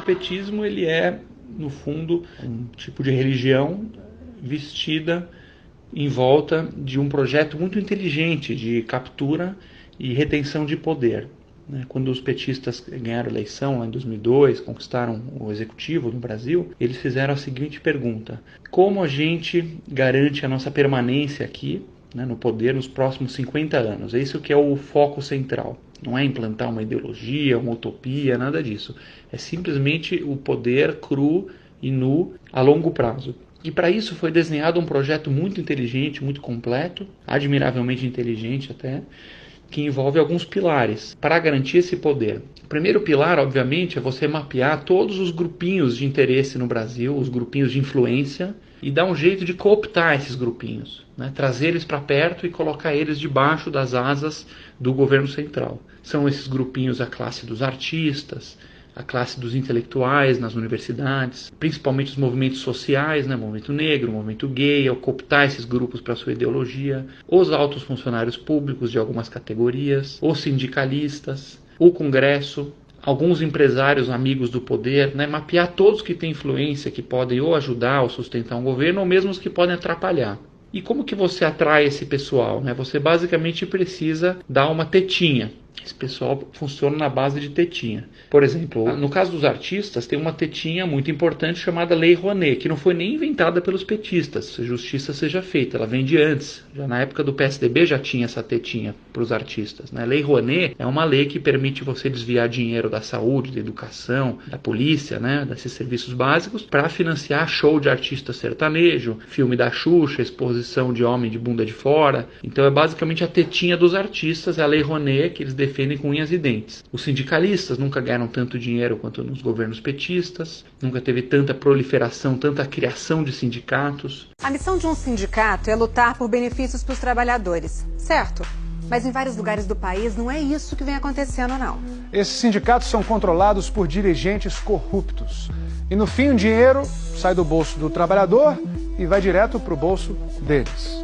petismo ele é, no fundo, um tipo de religião vestida em volta de um projeto muito inteligente de captura e retenção de poder. Quando os petistas ganharam a eleição lá em 2002, conquistaram o executivo no Brasil, eles fizeram a seguinte pergunta: como a gente garante a nossa permanência aqui, no poder nos próximos 50 anos? É isso que é o foco central. Não é implantar uma ideologia, uma utopia, nada disso. É simplesmente o poder cru e nu a longo prazo. E para isso foi desenhado um projeto muito inteligente, muito completo, admiravelmente inteligente até, que envolve alguns pilares para garantir esse poder. O primeiro pilar, obviamente, é você mapear todos os grupinhos de interesse no Brasil, os grupinhos de influência, e dar um jeito de cooptar esses grupinhos, trazer eles para perto e colocar eles debaixo das asas do governo central. São esses grupinhos a classe dos artistas, a classe dos intelectuais nas universidades, principalmente os movimentos sociais, movimento negro, movimento gay, ao cooptar esses grupos para sua ideologia, os altos funcionários públicos de algumas categorias, os sindicalistas, o Congresso, alguns empresários amigos do poder, mapear todos que têm influência, que podem ou ajudar ou sustentar um governo, ou mesmo os que podem atrapalhar. E como que você atrai esse pessoal? Você basicamente precisa dar uma tetinha. Esse pessoal funciona na base de tetinha. Por exemplo, no caso dos artistas, tem uma tetinha muito importante chamada Lei Rouanet, que não foi nem inventada pelos petistas, se justiça seja feita, ela vem de antes. Já na época do PSDB já tinha essa tetinha para os artistas. Lei Rouanet é uma lei que permite você desviar dinheiro da saúde, da educação, da polícia, desses serviços básicos, para financiar show de artista sertanejo, filme da Xuxa, exposição de homem de bunda de fora. Então é basicamente a tetinha dos artistas, é a Lei Rouanet, que eles defendem com unhas e dentes. Os sindicalistas nunca ganharam tanto dinheiro quanto nos governos petistas, nunca teve tanta proliferação, tanta criação de sindicatos. A missão de um sindicato é lutar por benefícios para os trabalhadores, certo? Mas em vários lugares do país não é isso que vem acontecendo, não. Esses sindicatos são controlados por dirigentes corruptos. E no fim o dinheiro sai do bolso do trabalhador e vai direto para o bolso deles.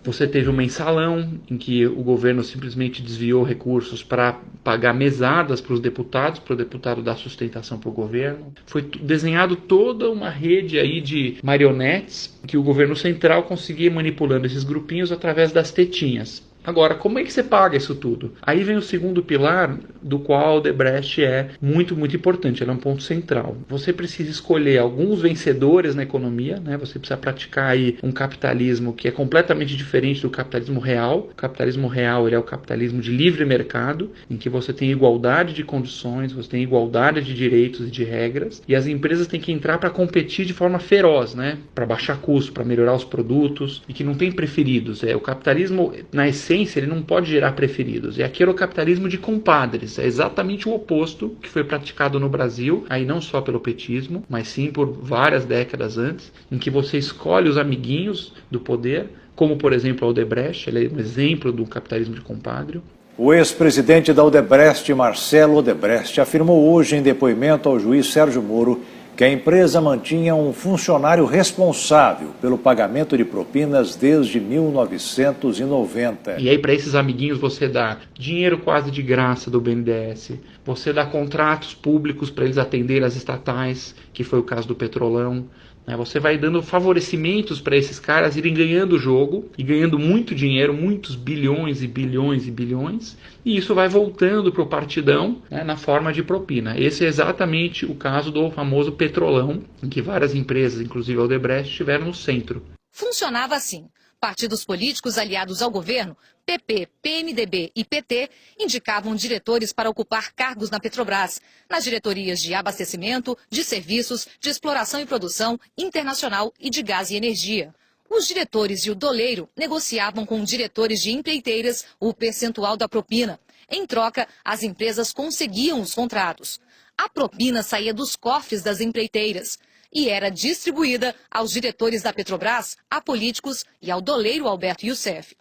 Você teve um mensalão em que o governo simplesmente desviou recursos para pagar mesadas para os deputados, para o deputado dar sustentação para o governo. Foi desenhado toda uma rede aí de marionetes que o governo central conseguia ir manipulando esses grupinhos através das tetinhas. Agora, como é que você paga isso tudo? Aí vem o segundo pilar, do qual o Odebrecht é muito, muito importante. Ele é um ponto central. Você precisa escolher alguns vencedores na economia, Você precisa praticar aí um capitalismo que é completamente diferente do capitalismo real. O capitalismo real ele é o capitalismo de livre mercado, em que você tem igualdade de condições, você tem igualdade de direitos e de regras, e as empresas têm que entrar para competir de forma feroz, Para baixar custo, para melhorar os produtos, e que não tem preferidos. O capitalismo, na essência, ele não pode gerar preferidos. E aqui era o capitalismo de compadres. É exatamente o oposto que foi praticado no Brasil, aí não só pelo petismo, mas sim por várias décadas antes, em que você escolhe os amiguinhos do poder, como por exemplo a Odebrecht, ele é um exemplo do capitalismo de compadre. O ex-presidente da Odebrecht, Marcelo Odebrecht, afirmou hoje em depoimento ao juiz Sérgio Moro que a empresa mantinha um funcionário responsável pelo pagamento de propinas desde 1990. E aí para esses amiguinhos você dá dinheiro quase de graça do BNDES, você dá contratos públicos para eles atenderem as estatais, que foi o caso do Petrolão. Você vai dando favorecimentos para esses caras irem ganhando o jogo e ganhando muito dinheiro, muitos bilhões e bilhões e bilhões, e isso vai voltando para o partidão na forma de propina. Esse é exatamente o caso do famoso Petrolão, em que várias empresas, inclusive a Odebrecht, estiveram no centro. Funcionava assim. Partidos políticos aliados ao governo, PP, PMDB e PT, indicavam diretores para ocupar cargos na Petrobras, nas diretorias de abastecimento, de serviços, de exploração e produção, internacional e de gás e energia. Os diretores e o doleiro negociavam com diretores de empreiteiras o percentual da propina. Em troca, as empresas conseguiam os contratos. A propina saía dos cofres das empreiteiras e era distribuída aos diretores da Petrobras, a políticos e ao doleiro Alberto Youssef.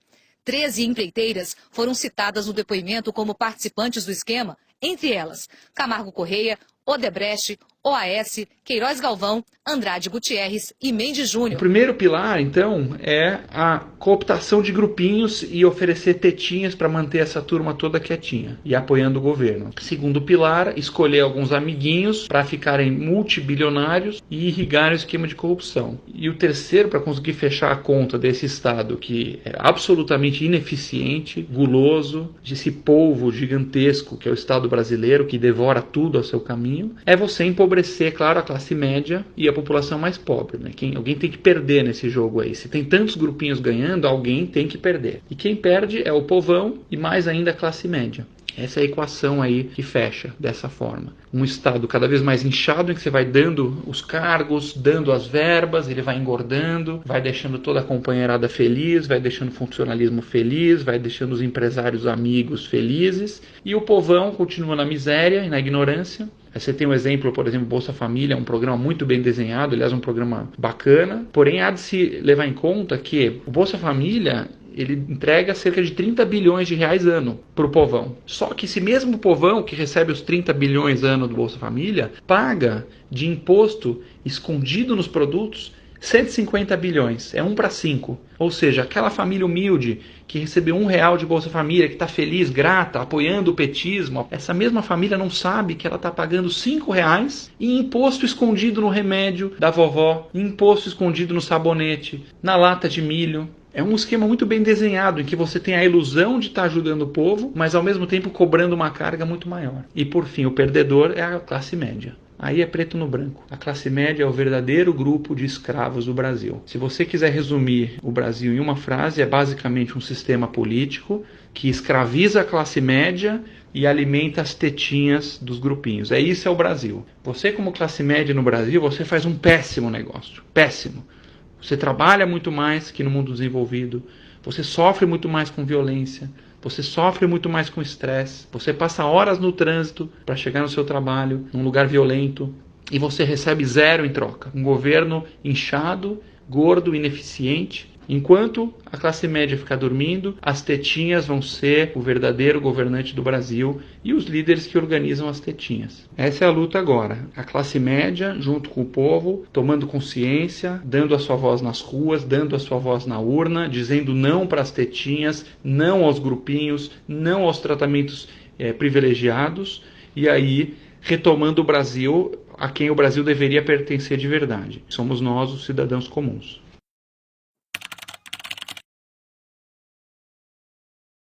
13 empreiteiras foram citadas no depoimento como participantes do esquema, entre elas Camargo Correia, Odebrecht, OAS, Queiroz Galvão, Andrade Gutierrez e Mendes O Júnior. primeiro pilar, então, é a cooptação de grupinhos e oferecer tetinhas para manter essa turma toda quietinha e apoiando o governo. Segundo pilar, escolher alguns amiguinhos para ficarem multibilionários e irrigar o esquema de corrupção. E o terceiro, para conseguir fechar a conta desse Estado que é absolutamente ineficiente, guloso, desse polvo gigantesco que é o Estado brasileiro, que devora tudo ao seu caminho, é você empobrecer, claro, a classe média e a população mais pobre, né? Alguém tem que perder nesse jogo aí. Se tem tantos grupinhos ganhando, alguém tem que perder. E quem perde é o povão e mais ainda a classe média. Essa é a equação aí que fecha dessa forma. Um Estado cada vez mais inchado, em que você vai dando os cargos, dando as verbas, ele vai engordando, vai deixando toda a companheirada feliz, vai deixando o funcionalismo feliz, vai deixando os empresários amigos felizes, e o povão continua na miséria e na ignorância. Você tem um exemplo, por exemplo, Bolsa Família, um programa muito bem desenhado, aliás, um programa bacana, porém há de se levar em conta que o Bolsa Família, ele entrega cerca de 30 bilhões de reais ano para o povão. Só que esse mesmo povão que recebe os 30 bilhões ano do Bolsa Família, paga de imposto escondido nos produtos 150 bilhões, é 1 para 5. Ou seja, aquela família humilde que recebeu R$1 de Bolsa Família, que está feliz, grata, apoiando o petismo, essa mesma família não sabe que ela está pagando R$5 em imposto escondido no remédio da vovó, em imposto escondido no sabonete, na lata de milho. É um esquema muito bem desenhado, em que você tem a ilusão de estar ajudando o povo, mas ao mesmo tempo cobrando uma carga muito maior. E por fim, o perdedor é a classe média. Aí é preto no branco. A classe média é o verdadeiro grupo de escravos do Brasil. Se você quiser resumir o Brasil em uma frase, é basicamente um sistema político que escraviza a classe média e alimenta as tetinhas dos grupinhos. Isso é o Brasil. Você, como classe média no Brasil, você faz um péssimo negócio. Péssimo. Você trabalha muito mais que no mundo desenvolvido. Você sofre muito mais com violência. Você sofre muito mais com estresse, você passa horas no trânsito para chegar no seu trabalho, num lugar violento, e você recebe zero em troca. Um governo inchado, gordo, ineficiente. Enquanto a classe média ficar dormindo, as tetinhas vão ser o verdadeiro governante do Brasil e os líderes que organizam as tetinhas. Essa é a luta agora. A classe média, junto com o povo, tomando consciência, dando a sua voz nas ruas, dando a sua voz na urna, dizendo não para as tetinhas, não aos grupinhos, não aos tratamentos privilegiados, e aí retomando o Brasil a quem o Brasil deveria pertencer de verdade. Somos nós, os cidadãos comuns.